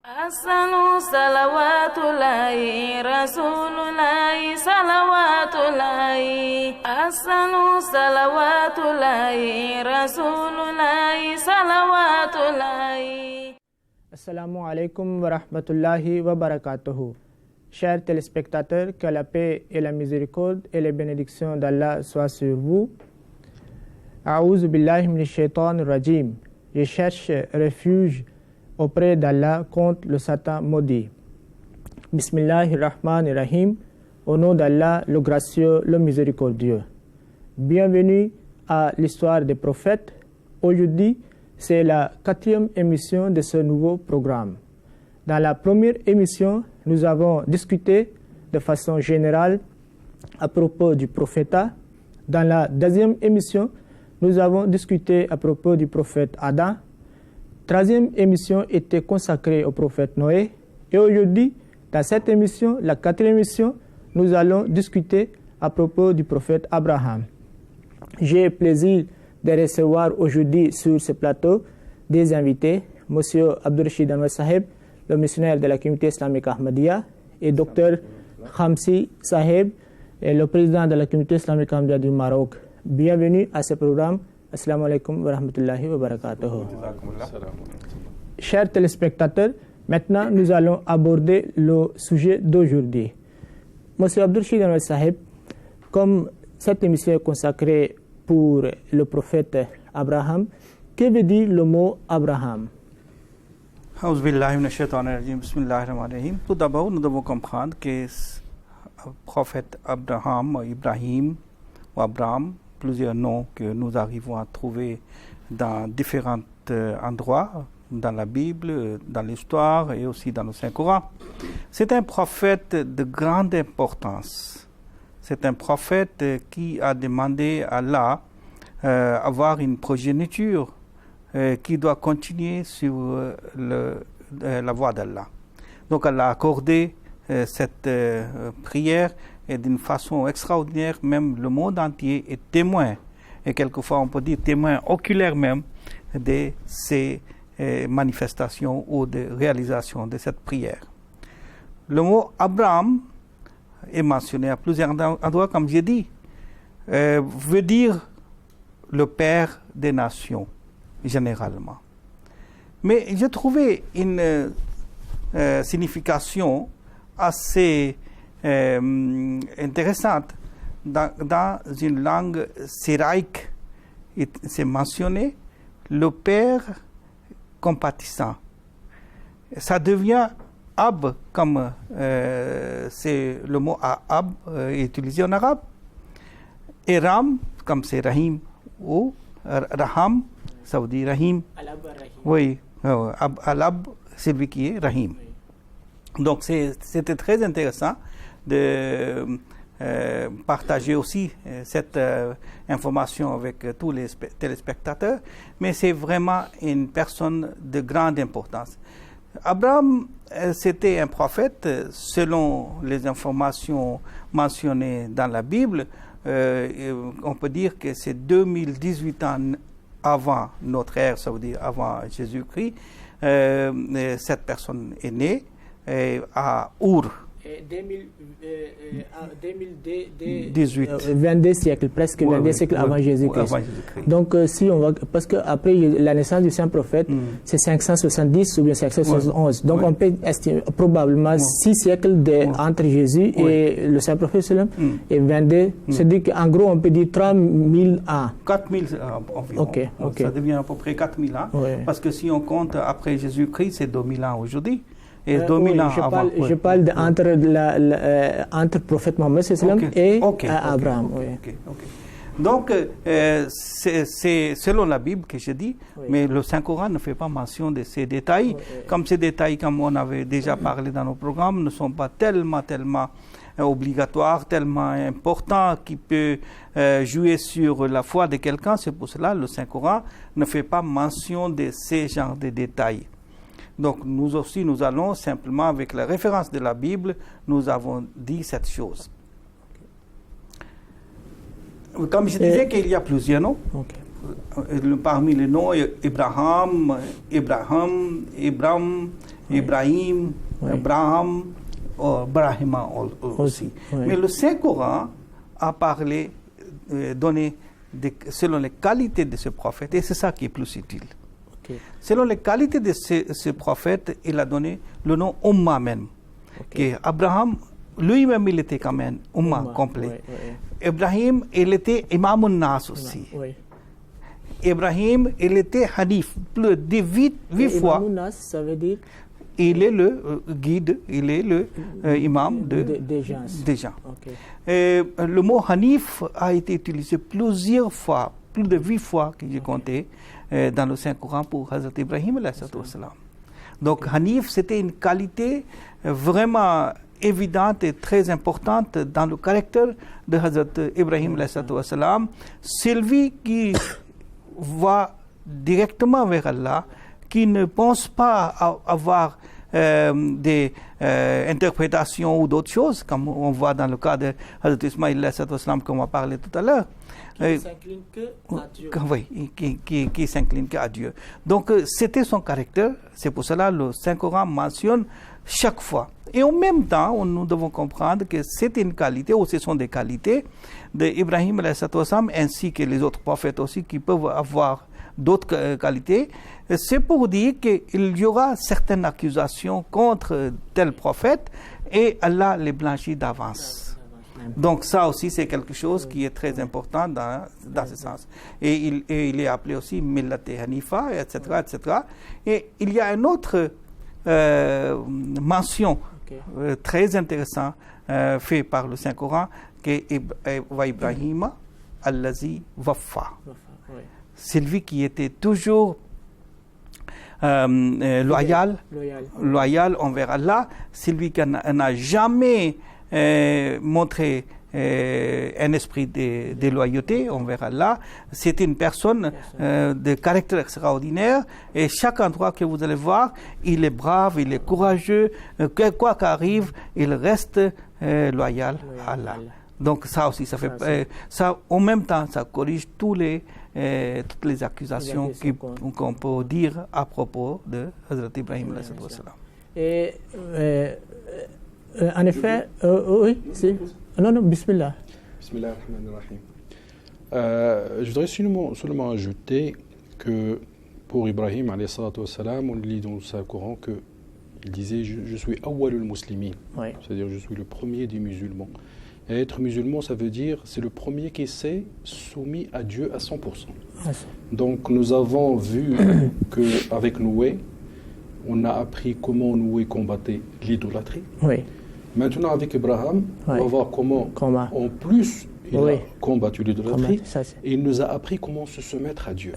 Assalamu salawatullahi rasulullahi salawatullahi. Assalamu salawatullahi rasulullahi salawatullahi. Assalamu alaikum wa rahmatullahi wa barakatuhu. Chers téléspectateurs, que la paix et la miséricorde et les bénédictions d'Allah soient sur vous. A'oudhu billahi minash shaitanir rajim. Je cherche refuge auprès d'Allah contre le Satan maudit. Bismillahirrahmanirrahim. Au nom d'Allah, le gracieux, le miséricordieux. Bienvenue à l'histoire des prophètes. Aujourd'hui, c'est la 4e émission de ce nouveau programme. Dans la première émission, nous avons discuté de façon générale à propos du prophète. Dans la deuxième émission, nous avons discuté à propos du prophète Adam. Troisième émission était consacrée au prophète Noé. Et aujourd'hui, dans cette émission, la 4e émission, nous allons discuter à propos du prophète Abraham. J'ai le plaisir de recevoir aujourd'hui sur ce plateau des invités, M. Abdurrashid Anwar Saheb, le missionnaire de la communauté islamique Ahmadiyya, et Dr Khamsi Saheb, le président de la communauté islamique Ahmadiyya du Maroc. Bienvenue à ce programme. Assalamu alaikum wa rahmatullahi wa barakatuh. Chers téléspectateurs, maintenant nous allons aborder le sujet d'aujourd'hui. Monsieur Abdurrashid Anwar Saheb, comme cette émission est consacrée pour le prophète Abraham, que veut dire le mot Abraham? Tout d'abord, nous devons comprendre que le prophète Abraham, Ibrahim ou Abraham, plusieurs noms que nous arrivons à trouver dans différents endroits, dans la Bible, dans l'histoire et aussi dans le Saint-Coran. C'est un prophète de grande importance. C'est un prophète qui a demandé à Allah avoir une progéniture qui doit continuer sur la voie d'Allah. Donc Allah a accordé cette prière et d'une façon extraordinaire, même le monde entier est témoin, et quelquefois on peut dire témoin oculaire même, de ces manifestations ou de réalisation de cette prière. Le mot Abraham est mentionné à plusieurs endroits, comme j'ai dit, veut dire le père des nations, généralement. Mais j'ai trouvé une signification assez intéressante dans une langue syraïque. C'est mentionné le père compatissant. Ça devient Ab, comme c'est le mot Ab utilisé en arabe, et Ram, comme c'est Rahim, ou Raham, ça veut dire Rahim. Oui, Alab, c'est lui qui est Rahim. Donc c'était très intéressant de partager aussi cette information avec tous les téléspectateurs, mais c'est vraiment une personne de grande importance. Abraham, c'était un prophète, selon les informations mentionnées dans la Bible. On peut dire que c'est 2018 ans avant notre ère, ça veut dire avant Jésus-Christ. Cette personne est née à Our. 2018. 22 siècles, presque 22 siècles avant Jésus-Christ. Donc, si on va, parce que après la naissance du saint prophète, c'est 570 ou bien 571. Donc, on peut estimer probablement 6 siècles entre Jésus et le saint prophète et 22. C'est-à-dire qu'en gros, on peut dire 3000 ans. 4000 environ. Okay. Ça devient à peu près 4000 ans. Parce que si on compte après Jésus-Christ, c'est 2000 ans aujourd'hui. Et 2000 ans avant. Je parle entre prophète Mohammed et Abraham. Donc, c'est selon la Bible que je dis, mais le Saint-Coran ne fait pas mention de ces détails. Comme ces détails, comme on avait déjà parlé dans nos programmes, ne sont pas tellement obligatoires, tellement importants, qui peut jouer sur la foi de quelqu'un. C'est pour cela que le Saint-Coran ne fait pas mention de ces genres de détails. Donc nous aussi, nous allons simplement, avec la référence de la Bible, nous avons dit cette chose. Comme je disais qu'il y a plusieurs noms. Parmi les noms, Ibrahim, Ibrahim, Abraham, Brahima aussi. Mais le Saint-Coran a parlé, donné selon les qualités de ce prophète, et c'est ça qui est plus utile. Selon les qualités de ce prophète, il a donné le nom Ummah même. Abraham, lui-même, il était quand même Ummah complet. Ibrahim, il était Imam al-Nas aussi. Ibrahim, il était Hanif, plus de 8 fois. Imam al-Nas, ça veut dire il est le guide, il est le imam des gens. Le mot Hanif a été utilisé plusieurs fois, plus de 8 fois que j'ai compté dans le Saint-Coran pour Hazrat Ibrahim. Donc Hanif, c'était une qualité vraiment évidente et très importante dans le caractère de Hazrat Ibrahim. Celui qui va directement vers Allah, qui ne pense pas avoir des interprétations ou d'autres choses, comme on voit dans le cas de Hazrat Ismaïl, comme on a parlé tout à l'heure. Qui s'incline qu'à Dieu. Oui, qui s'incline qu'à Dieu. Donc, c'était son caractère. C'est pour cela que le Saint-Coran mentionne chaque fois. Et en même temps, nous devons comprendre que c'est une qualité, ou ce sont des qualités d'Ibrahim ainsi que les autres prophètes aussi qui peuvent avoir d'autres qualités. C'est pour dire qu'il y aura certaines accusations contre tel prophète et Allah les blanchit d'avance. Donc ça aussi c'est quelque chose qui est très important dans ce sens. Et il est appelé aussi Millat Hanifa, etc., etc. Et il y a une autre mention très intéressante faite par le Saint-Coran qui est Ibrahim Allazi Waffa. Celui qui était toujours loyal envers Allah, celui qui n'a jamais montré un esprit de loyauté envers Allah. C'est une personne de caractère extraordinaire, et chaque endroit que vous allez voir, il est brave, il est courageux, quoi qu'arrive, il reste loyal à Allah. Donc ça aussi, ça fait ça en même temps, ça corrige toutes les accusations qu'on peut dire à propos de Hazrat Ibrahim. Et en effet, oui, c'est... Non, bismillah. Bismillah ar-Rahman ar-Rahim. Je voudrais seulement ajouter que pour Ibrahim, on lit dans le Saint-Coran qu'il disait « Je suis awwalul muslimin », c'est-à-dire je suis le premier des musulmans. Et être musulman, ça veut dire c'est le premier qui s'est soumis à Dieu à 100%. Donc nous avons vu qu'avec Noé, on a appris comment Noé combattait l'idolâtrie. Maintenant avec Abraham, on va voir comment en plus il a combattu l'idolâtrie, et il nous a appris comment se soumettre à Dieu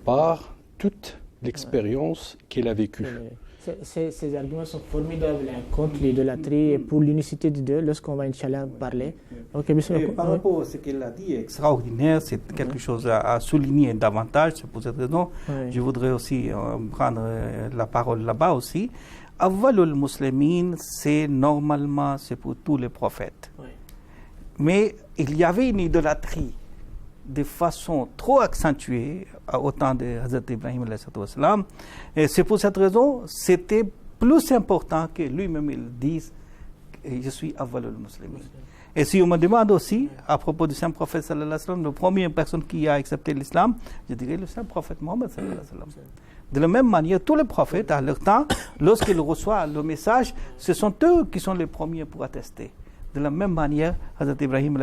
par toute l'expérience qu'il a vécue. Ces arguments sont formidables contre l'idolâtrie et pour l'unicité de Dieu lorsqu'on va, Inch'Allah, parler. Par rapport à ce qu'il a dit, extraordinaire, c'est quelque chose à souligner davantage. C'est pour cette raison je voudrais aussi prendre la parole là-bas aussi. Awwalul muslimin, c'est normalement pour tous les prophètes. Mais il y avait une idolâtrie de façon trop accentuée au temps de Hazrat Ibrahim. Et c'est pour cette raison c'était plus important que lui-même il dise je suis awwalul muslimin. Et si on me demande aussi à propos du saint prophète sallallahu alayhi wa sallam, la première personne qui a accepté l'islam, je dirais le saint prophète Mohammed sallallahu alayhi wa sallam. De la même manière, tous les prophètes à leur temps, lorsqu'ils reçoivent le message, ce sont eux qui sont les premiers pour attester. De la même manière, Hazrat Ibrahim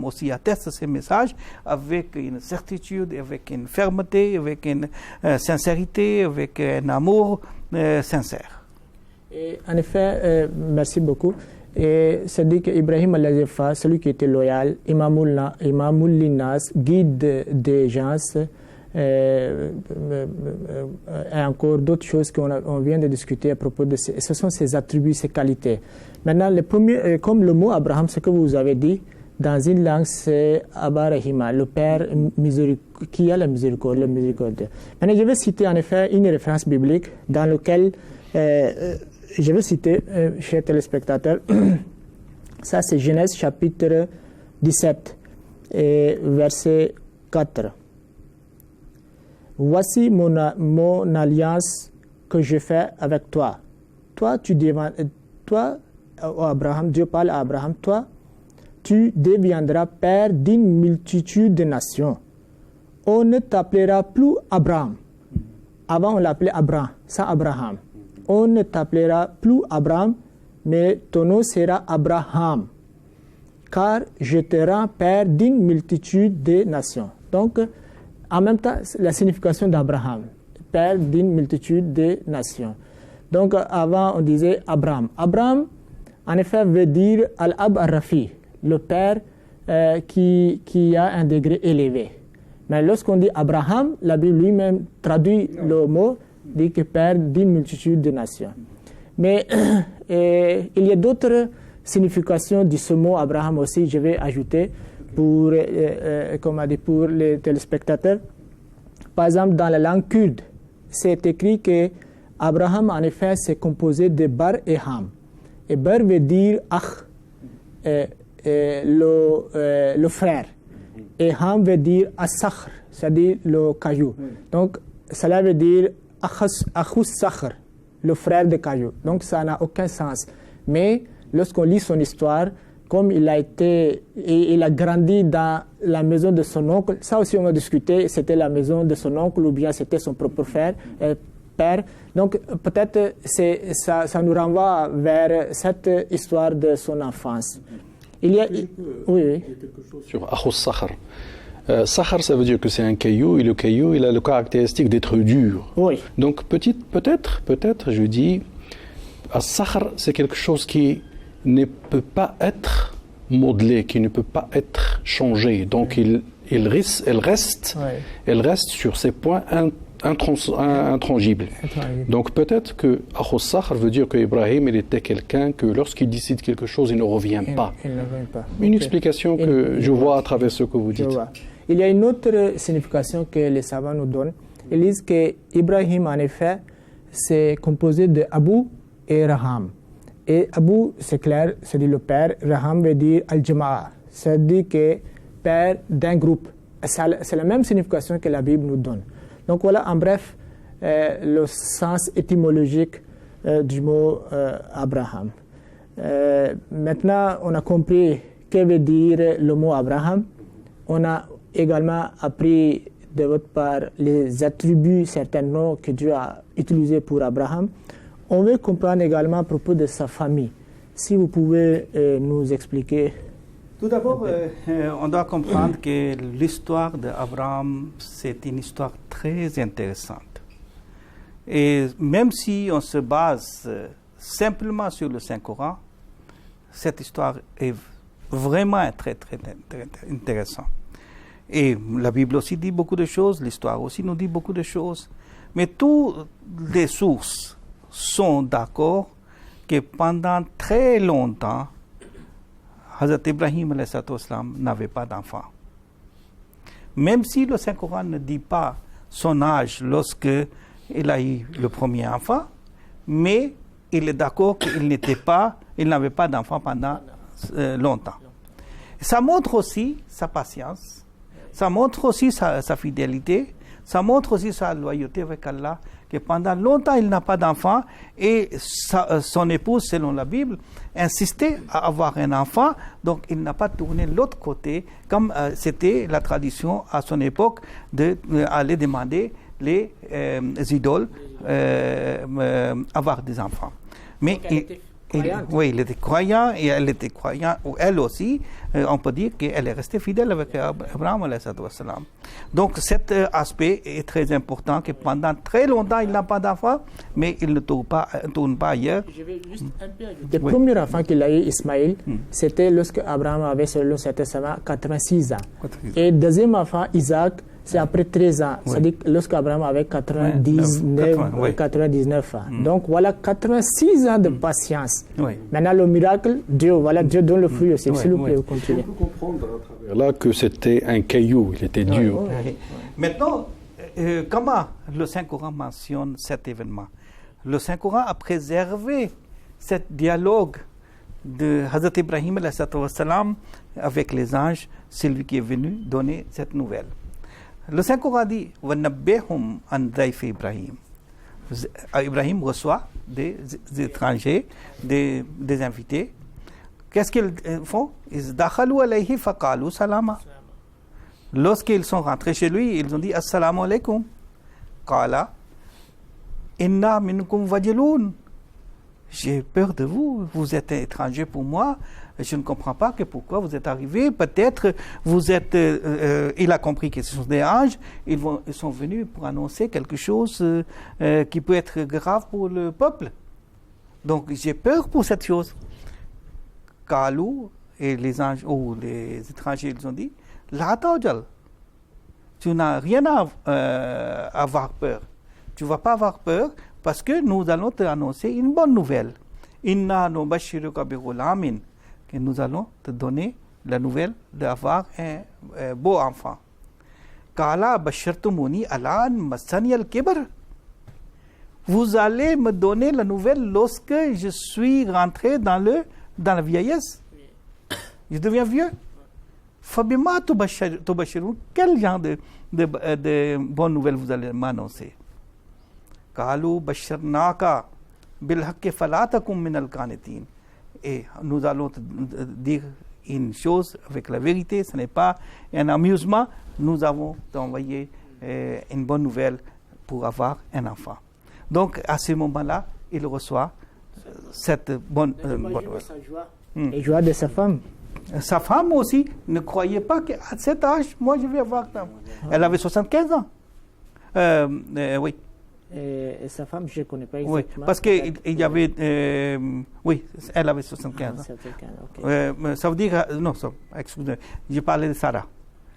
aussi atteste ces messages avec une certitude, avec une fermeté, avec une sincérité, avec un amour sincère. Et en effet, merci beaucoup. Et c'est dit qu'Ibrahim al-Lazifa, celui qui était loyal, Imamul Linnas, guide des gens, et encore d'autres choses qu'on vient de discuter à propos de ce sont ses attributs, ses qualités. Maintenant, le premier, comme le mot Abraham, ce que vous avez dit, dans une langue, c'est Abba Rahima, le Père qui a la miséricorde, le miséricordieux. Maintenant, je vais citer en effet une référence biblique dans laquelle je vais citer, chers téléspectateurs, ça c'est Genèse chapitre 17, et verset 4. Voici mon alliance que je fais avec toi. Toi, Abraham, Dieu parle à Abraham, toi, tu deviendras père d'une multitude de nations. On ne t'appellera plus Abraham. Avant, on l'appelait Abraham, ça Abraham. On ne t'appellera plus Abraham, mais ton nom sera Abraham, car je te rends père d'une multitude de nations. Donc, en même temps, la signification d'Abraham, père d'une multitude de nations. Donc, avant, on disait Abraham. Abraham, en effet, veut dire Al-Ab Ar-Rafi, le père qui a un degré élevé. Mais lorsqu'on dit Abraham, la Bible lui-même traduit le mot, dit que père d'une multitude de nations. Mais il y a d'autres significations de ce mot Abraham aussi, je vais ajouter pour les téléspectateurs. Par exemple, dans la langue kurde, c'est écrit que Abraham, en effet, c'est composé de Bar et Ham. Et Bar veut dire Ach, le frère. Et Ham veut dire As-Sakhr, c'est-à-dire le caillou. Donc, cela veut dire Achus Sakhr, le frère de caillou. Donc, ça n'a aucun sens. Mais lorsqu'on lit son histoire, comme il a grandi dans la maison de son oncle, ça aussi on a discuté, c'était la maison de son oncle ou bien c'était son propre père. Donc peut-être ça nous renvoie vers cette histoire de son enfance. Il y a quelque chose sur Achus Sakhr. Sakhr, ça veut dire que c'est un caillou, et le caillou, il a le caractéristique d'être dur. Oui. Donc peut-être, je dis, Sakhr, c'est quelque chose qui ne peut pas être modelé, qui ne peut pas être changé. Donc elle reste sur ces points intrangibles. Donc peut-être que Achus Sakhr veut dire qu'Ibrahim, il était quelqu'un que lorsqu'il décide quelque chose, il ne revient pas. Il ne revient pas. Une explication que je vois à travers ce que vous dites. Il y a une autre signification que les savants nous donnent. Ils disent qu'Ibrahim, en effet, c'est composé de Abu et Raham. Et Abu, c'est clair, c'est dit le père. Raham veut dire Al-Jama'a, c'est-à-dire que père d'un groupe. C'est la même signification que la Bible nous donne. Donc voilà, en bref, le sens étymologique du mot Abraham. Maintenant, on a compris que veut dire le mot Abraham. On a également appris de votre part les attributs, certains noms que Dieu a utilisés pour Abraham. On veut comprendre également à propos de sa famille. Si vous pouvez nous expliquer. Tout d'abord, on doit comprendre que l'histoire d'Abraham, c'est une histoire très intéressante. Et même si on se base simplement sur le Saint-Coran, cette histoire est vraiment très, très, très intéressante. Et la Bible aussi dit beaucoup de choses, l'histoire aussi nous dit beaucoup de choses. Mais toutes les sources sont d'accord que pendant très longtemps, Hazrat Ibrahim n'avait pas d'enfant. Même si le Saint-Coran ne dit pas son âge lorsqu'il a eu le premier enfant, mais il est d'accord qu'il n'avait pas d'enfant pendant longtemps. Ça montre aussi sa patience, ça montre aussi sa fidélité, ça montre aussi sa loyauté avec Allah, que pendant longtemps il n'a pas d'enfant et son épouse, selon la Bible, insistait à avoir un enfant, donc il n'a pas tourné de l'autre côté, comme c'était la tradition à son époque d'aller demander les idoles avoir des enfants. Mais il était croyant et elle était croyante, ou elle aussi, on peut dire qu'elle est restée fidèle avec Abraham. Donc cet aspect est très important, que pendant très longtemps il n'a pas d'enfant, mais il ne tourne pas ailleurs. Je vais juste un peu ajouter. Le premier enfant qu'il a eu, Ismaïl, c'était lorsque Abraham avait, selon certains savants, 86 ans. Et le deuxième enfant, Isaac, c'est après 13 ans, c'est-à-dire lorsqu'Abraham avait 99 ans. Donc voilà, 86 ans de patience. Maintenant le miracle, Dieu donne le fruit aussi. S'il vous plaît, vous continuez. On peut comprendre à travers là que c'était un caillou, il était dur. Maintenant, comment le Saint-Coran mentionne cet événement? Le Saint-Coran a préservé ce dialogue de Hazrat Ibrahim avec les anges, celui qui est venu donner cette nouvelle. Le Saint-Coran dit « Ibrahim » Ibrahim reçoit des étrangers, des invités. Qu'est-ce qu'ils font? Ils dakhalu alayhi faqalu salama. Lorsqu'ils sont rentrés chez lui, ils ont dit assalamu alaykum. Qala inna minkum wajilun. J'ai peur de vous, vous êtes étranger pour moi, je ne comprends pas pourquoi vous êtes arrivés, peut-être vous êtes, il a compris que ce sont des anges, ils sont venus pour annoncer quelque chose qui peut être grave pour le peuple. Donc j'ai peur pour cette chose. Kalou et les anges, ou les étrangers, ils ont dit, la tawjal, tu n'as rien à avoir peur, tu ne vas pas avoir peur, parce que nous allons te annoncer une bonne nouvelle. Inna nubashiruka bi ghulamin, que nous allons te donner la nouvelle d'avoir un beau enfant. Qala bashartumuni alan massani al-kibr. Vous allez me donner la nouvelle lorsque je suis rentré dans la vieillesse. Je deviens vieux. Fabima tubashirun. Quel genre de bonne nouvelle vous allez m'annoncer? Kalu basharnaka bilhaqi fala takum min al-qanitin. Et nous allons te dire une chose avec la vérité, ce n'est pas un amusement. Nous avons envoyé une bonne nouvelle pour avoir un enfant. Donc à ce moment-là, il reçoit cette bonne nouvelle. Et joie de sa femme. Sa femme aussi ne croyait pas qu'à cet âge, moi je vais avoir. Elle avait 75 ans. Oui. Et sa femme, je ne connais pas exactement. Oui, parce qu'il y avait. Oui, elle avait 75 ans. 75, okay. Ça veut dire. Non, excusez-moi, je parlais de Sarah.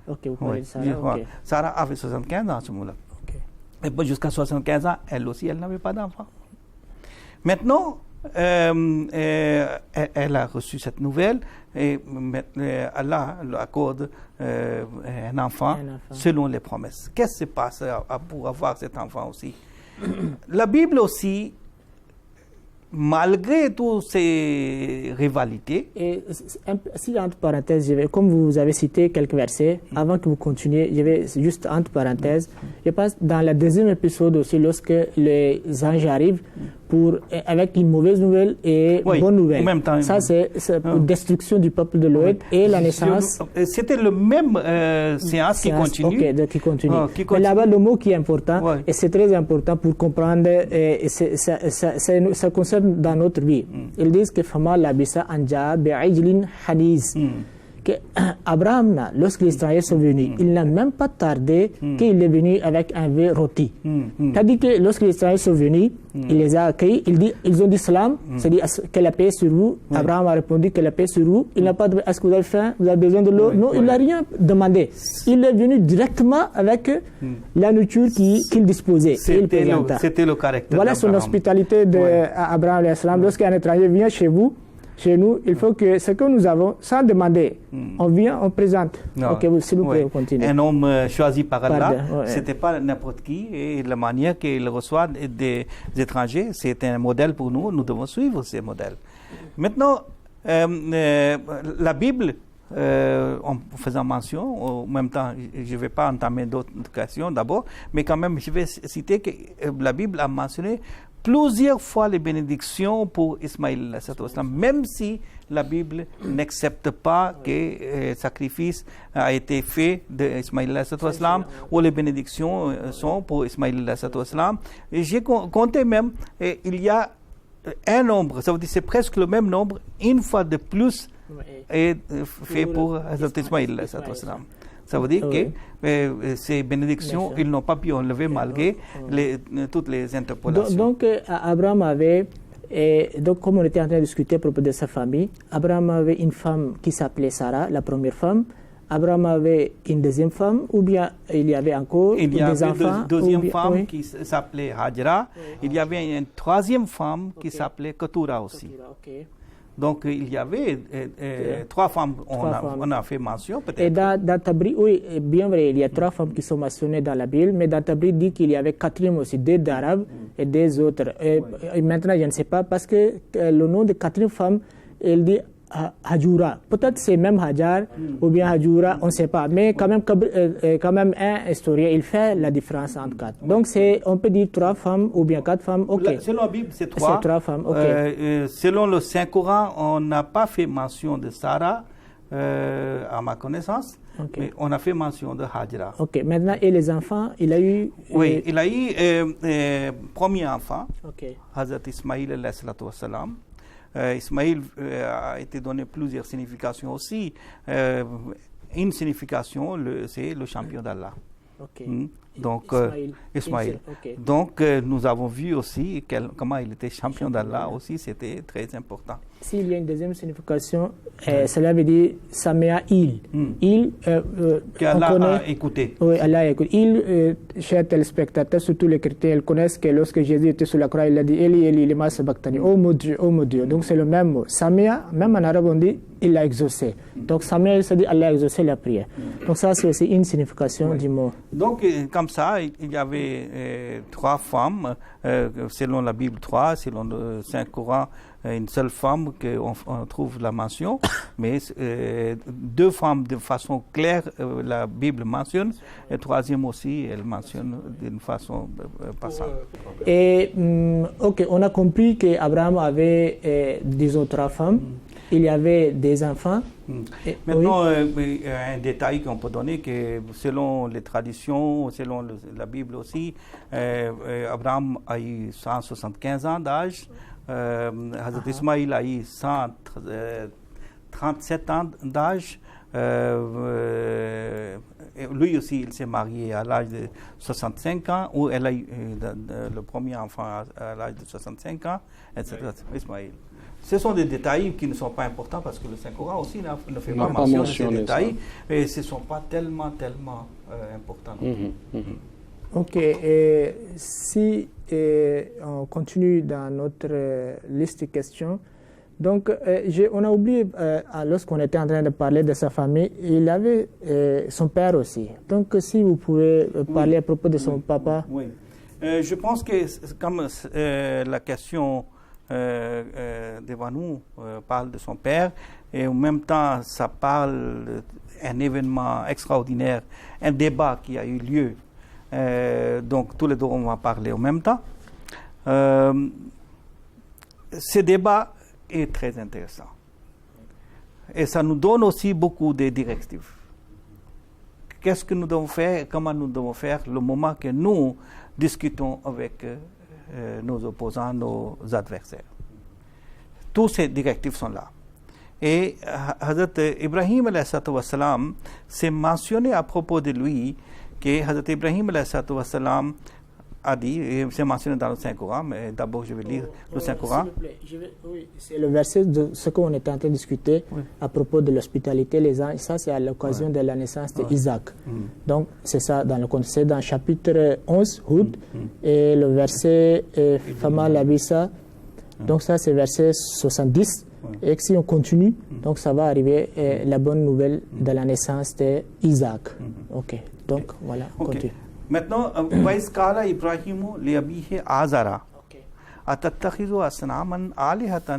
Ok, vous parlez de Sarah. Okay. Sarah avait 75 ans à ce moment-là. Okay. Et jusqu'à 75 ans, elle aussi, elle n'avait pas d'enfant. Maintenant, elle a reçu cette nouvelle et Allah lui accorde un enfant selon les promesses. Qu'est-ce qui se passe pour avoir cet enfant aussi? La Bible aussi, malgré toutes ces rivalités. Et si entre parenthèses, comme vous avez cité quelques versets, avant que vous continuiez, je vais juste entre parenthèses, je pense dans la deuxième épisode aussi, lorsque les anges arrivent avec une mauvaise nouvelle et une bonne nouvelle. En même temps, ça, c'est pour destruction du peuple de Lot et la naissance. C'était le même séance qui continue. Ok, qui continue. Mais là-bas, le mot qui est important, et c'est très important pour comprendre, ça concerne dans notre vie. Ils disent que Fama labisa anja bi'ijlin haniz. Que Abraham, lorsque les étrangers sont venus, il n'a même pas tardé qu'il est venu avec un verre rôti. C'est-à-dire que lorsque les étrangers sont venus, il les a accueillis, ils ont dit salam, c'est-à-dire que la paix est sur vous. Abraham a répondu que la paix est sur vous. Il n'a pas demandé est-ce que vous avez faim, vous avez besoin de l'eau. Non, il n'a rien demandé. Il est venu directement avec la nourriture qu'il disposait. C'était le caractère. Voilà son hospitalité d'Abraham. Lorsqu'un étranger vient chez vous, chez nous, il faut que ce que nous avons, sans demander, on vient, on présente. Non. Ok, s'il vous plaît, continuez. Un homme choisi par Allah, c'était pas n'importe qui, et la manière qu'il reçoit des étrangers, c'est un modèle pour nous, nous devons suivre ces modèles. Maintenant, la Bible, en faisant mention, en même temps, je ne vais pas entamer d'autres questions d'abord, mais quand même, je vais citer que la Bible a mentionné plusieurs fois les bénédictions pour Ismaïl, même si la Bible n'accepte pas que le sacrifice a été fait d'Ismaïl ou les bénédictions sont pour Ismaïl. Et j'ai compté même, il y a un nombre, ça veut dire c'est presque le même nombre, une fois de plus est fait pour Ismaïl. Ça veut dire que ces bénédictions, ils n'ont pas pu enlever malgré toutes les interpolations. Donc, Abraham avait, donc comme on était en train de discuter à propos de sa famille, Abraham avait une femme qui s'appelait Sarah, la première femme. Abraham avait une deuxième femme, ou bien il y avait encore des enfants. Une deuxième femme qui s'appelait Hajra. Il y avait une troisième femme qui s'appelait Ketura aussi. Donc, il y avait trois femmes, on a fait mention peut-être. Et dans Tabri, oui, bien vrai, il y a trois femmes qui sont mentionnées dans la Bible, mais dans Tabri dit qu'il y avait quatrième aussi, deux d'Arabes et deux autres. Et maintenant, je ne sais pas, parce que le nom de quatrième femme, elle dit Hajoura. Peut-être c'est même Hajar ou bien Hajoura, on ne sait pas. Mais quand même un historien, il fait la différence entre 4. Donc on peut dire 3 femmes ou bien 4 femmes. Okay. Selon la Bible, c'est 3. C'est 3 femmes. Okay. Selon le Saint-Coran, on n'a pas fait mention de Sarah, à ma connaissance. Okay. Mais on a fait mention de Hajra. Ok, maintenant, et les enfants, il a eu... Oui, il a eu premier enfant, okay. Hazrat Ismaïl alayhi salatu wassalam. Ismaïl a été donné plusieurs significations aussi. Une signification, c'est le champion d'Allah. Okay. Donc, Ismaïl. Okay. Donc, nous avons vu aussi comment il était champion d'Allah aussi, c'était très important. S'il y a une deuxième signification, cela veut dire Samea il. Il, qu'Allah a écouté. Oui, Allah a écouté. Chers téléspectateurs, surtout les chrétiens, ils connaissent que lorsque Jésus était sur la croix, il a dit Eli, Eli, lema sabachthani. Oh mon Dieu, oh mon Dieu. Donc c'est le même mot. Samea, même en arabe, on dit il a exaucé. Donc Samea, ça dit Allah a exaucé la prière. Donc ça, c'est aussi une signification du mot. Donc, comme ça, il y avait 3 femmes, selon la Bible 3, selon le Saint-Coran, une seule femme qu'on trouve la mention, mais 2 femmes de façon claire, la Bible mentionne, et 3e aussi, elle mentionne d'une façon passante. Et, ok, on a compris qu'Abraham avait, disons, 3 femmes. Il y avait des enfants. Maintenant, un détail qu'on peut donner, que selon les traditions, selon la Bible aussi, Abraham a eu 175 ans d'âge, Hazrat Ismaïl a eu 137 ans d'âge. Lui aussi, il s'est marié à l'âge de 65 ans, ou elle a eu le premier enfant à l'âge de 65 ans, etc. Ismaïl. Ce sont des détails qui ne sont pas importants parce que le Saint-Coran aussi ne fait pas mention de ces détails, et ce ne sont pas tellement importants. Ok, et si on continue dans notre liste de questions, donc on a oublié, lorsqu'on était en train de parler de sa famille, il avait son père aussi. Donc si vous pouvez parler à propos de son papa. Oui, je pense que comme la question devant nous parle de son père, et en même temps ça parle d'un événement extraordinaire, un débat qui a eu lieu, donc tous les deux on va parler en même temps. Ce débat est très intéressant et ça nous donne aussi beaucoup de directives. Qu'est-ce que nous devons faire, comment nous devons faire le moment que nous discutons avec nos opposants, nos adversaires. Tous ces directives sont là. Et Hazrat Ibrahim alayhi wassalam, c'est mentionné à propos de lui que Hazrat Ibrahim alayhi wassalam a dit, et c'est mentionné dans le Saint-Coran, mais d'abord je vais lire le Saint-Coran. S'il vous plaît, oui, c'est le verset de ce qu'on était en train de discuter à propos de l'hospitalité, les anges. Ça, c'est à l'occasion de la naissance d'Isaac. Donc, c'est ça dans le contexte. C'est dans le chapitre 11, Hud, et le verset Fama Labisa. Donc, ça, c'est verset 70. Et si on continue, donc ça va arriver la bonne nouvelle de la naissance d'Isaac. Ok, donc voilà, continue. Maintenant, وَإِذْ قَالَ إِبْرَاهِيمُ لِأَبِيهِ آزَرَ أَتَتَّخِذُ أَصْنَامًا آلِهَةً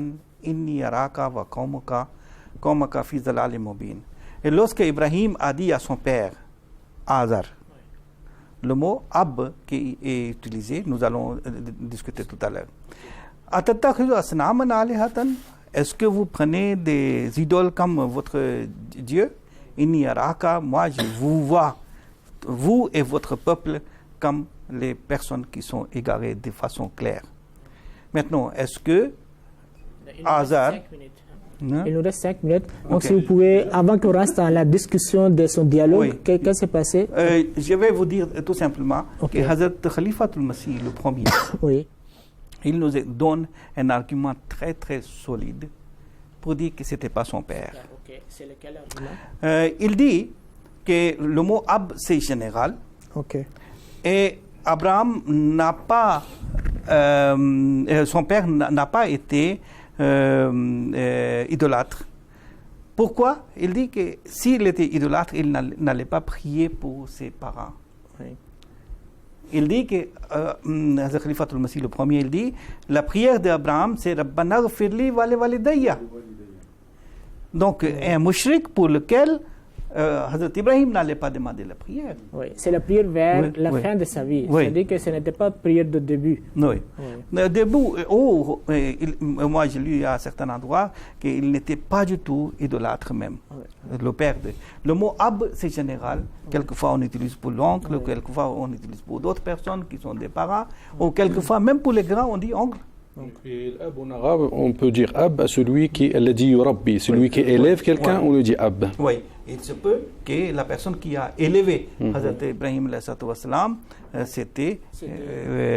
إِنِّي أَرَاكَ وَقَوْمَكَ فِي ضَلَالٍ مُبِينٍ. Et lorsque Ibrahim a dit à son père, Azar, le mot ab qui est utilisé, nous allons discuter tout à l'heure. أَتَتَّخِذُ أَصْنَامًا آلِهَةً, est-ce que vous prenez des idoles comme votre Dieu? إِنِّي أَرَاكَ, moi je vous vois, vous et votre peuple, comme les personnes qui sont égarées de façon claire. Maintenant, est-ce que Azar... Il nous reste 5 minutes. Donc, si vous pouvez, avant qu'on reste dans la discussion de son dialogue, qu'est-ce qui s'est passé? Je vais vous dire tout simplement que Hazrat Khalifatul Masih, le premier, il nous donne un argument très très solide pour dire que ce n'était pas son père. C'est lequel argument? Il dit que le mot Ab, c'est général. Et Abraham n'a pas, son père n'a pas été idolâtre. Pourquoi? Il dit que s'il était idolâtre, il n'allait pas prier pour ses parents. Il dit que, Hazrat Khalifatul Masih le premier, il dit, la prière d'Abraham, c'est Rabbana ghfirli wa li walidayya. Donc, un mushrik pour lequel Hazrat Ibrahim n'allait pas demander la prière. Oui, c'est la prière vers la fin de sa vie. Oui. C'est-à-dire que ce n'était pas prière de début. Oui. Le début, moi j'ai lu à certains endroits qu'il n'était pas du tout idolâtre même. Le père le mot ab, c'est général. Quelquefois on utilise pour l'oncle, quelquefois on utilise pour d'autres personnes qui sont des parents, ou quelquefois même pour les grands on dit oncle. Donc, l'ab en arabe, on peut dire ab à celui qui dit rabbi, celui qui élève quelqu'un, on le dit ab. Oui, il se peut que la personne qui a élevé Hazrat Ibrahim, c'était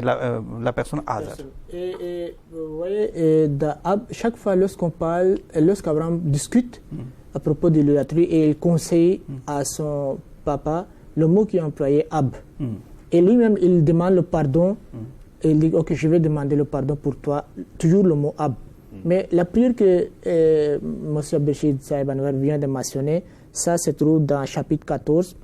la personne Azar. Et vous voyez, dans ab, chaque fois lorsqu'Abraham discute à propos de l'idolâtrie et il conseille à son papa le mot qui est employé ab. Et lui-même, il demande le pardon. Et il dit, ok, je vais demander le pardon pour toi, toujours le mot ab. Mais la prière que M. Abdelrachid Saïb Anwar vient de mentionner, ça se trouve dans chapitre 14,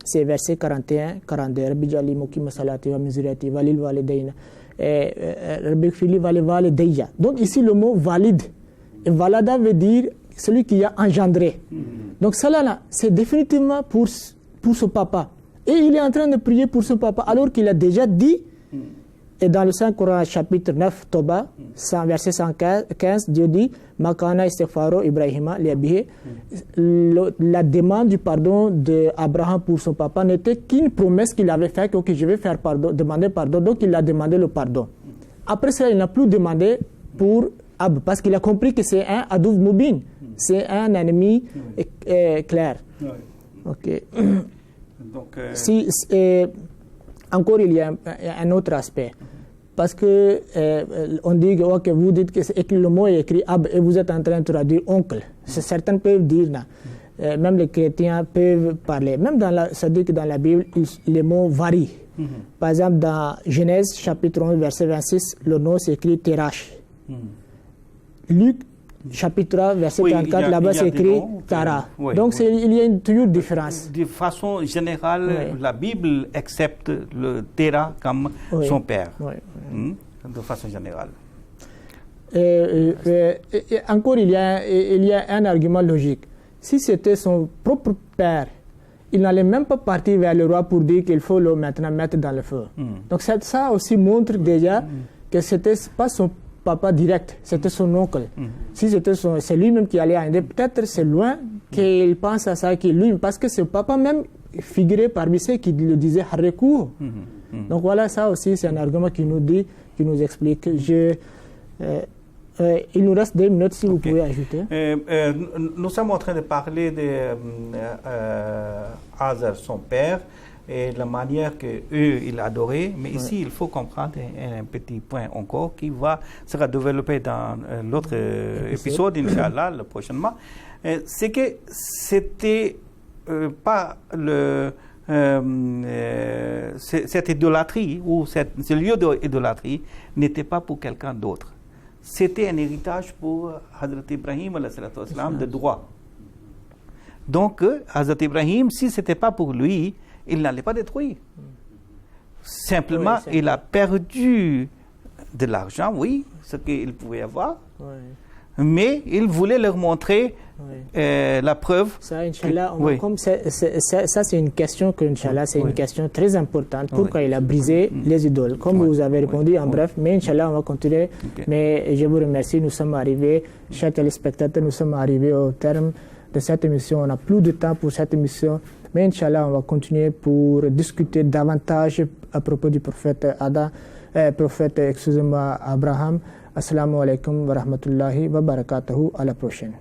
c'est verset 41, 42. Rabbi Jali Moki Masalati wa Mizrati Walil Walidaina. Rabbi Fili Walidaya. Donc ici, le mot valide. Et valada veut dire celui qui a engendré. Donc cela là, c'est définitivement pour son papa. Et il est en train de prier pour son papa, alors qu'il a déjà dit. Et dans le Saint-Coran, chapitre 9, Toba, verset 115, Dieu dit Makana istighfaro Ibrahima liabihi. La demande du pardon d'Abraham pour son papa n'était qu'une promesse qu'il avait faite, que je vais faire demander pardon. Donc il a demandé le pardon. Après cela, il n'a plus demandé pour Ab, parce qu'il a compris que c'est un Adouv Moubin, c'est un ennemi clair. Ok. Donc, encore, il y a un autre aspect. Parce que on dit que vous dites que le mot est écrit ab et vous êtes en train de traduire oncle. Certains peuvent dire, même les chrétiens peuvent parler. Même c'est-à-dire que dans la Bible, les mots varient. Par exemple, dans Genèse chapitre 11, verset 26, le nom s'écrit Terach. Luc chapitre 3, verset 34, là-bas c'est écrit Tara. Donc il y a toujours une différence. De façon générale, la Bible accepte le Tera comme son père. De façon générale. Encore, il y a un argument logique. Si c'était son propre père, il n'allait même pas partir vers le roi pour dire qu'il faut le maintenant mettre dans le feu. Donc ça aussi montre déjà que c'était pas son papa direct, c'était son oncle. Si c'est lui-même qui allait aider, peut-être c'est loin qu'il pense à ça, parce que c'est papa même figurait parmi ceux qui le disaient Harekou. Donc voilà, ça aussi c'est un argument qui nous explique. Il nous reste 2 minutes si vous pouvez ajouter. Nous sommes en train de parler de Azar, son père, et la manière qu'il adorait. Mais ici, il faut comprendre un petit point encore qui sera développé dans l'autre épisode, Inch'Allah, prochainement. C'est que c'était pas cette idolâtrie, ou ce lieu d'idolâtrie n'était pas pour quelqu'un d'autre. C'était un héritage pour Hazrat Ibrahim de droit. Donc, Hazrat Ibrahim, si ce n'était pas pour lui, il n'allait pas détruire. Simplement, il a perdu de l'argent, ce qu'il pouvait avoir, mais il voulait leur montrer la preuve. Ça, Inch'Allah, ça c'est une question que, Inch'Allah, c'est une question très importante. Pourquoi il a brisé les idoles? Comme vous avez répondu en bref, mais Inch'Allah, on va continuer. Mais je vous remercie, nous sommes arrivés, chers téléspectateurs, nous sommes arrivés au terme de cette émission. On n'a plus de temps pour cette émission. Mais Inch'Allah, on va continuer pour discuter davantage à propos du prophète Abraham. Assalamu alaikum wa rahmatullahi wa barakatuhu. À la prochaine.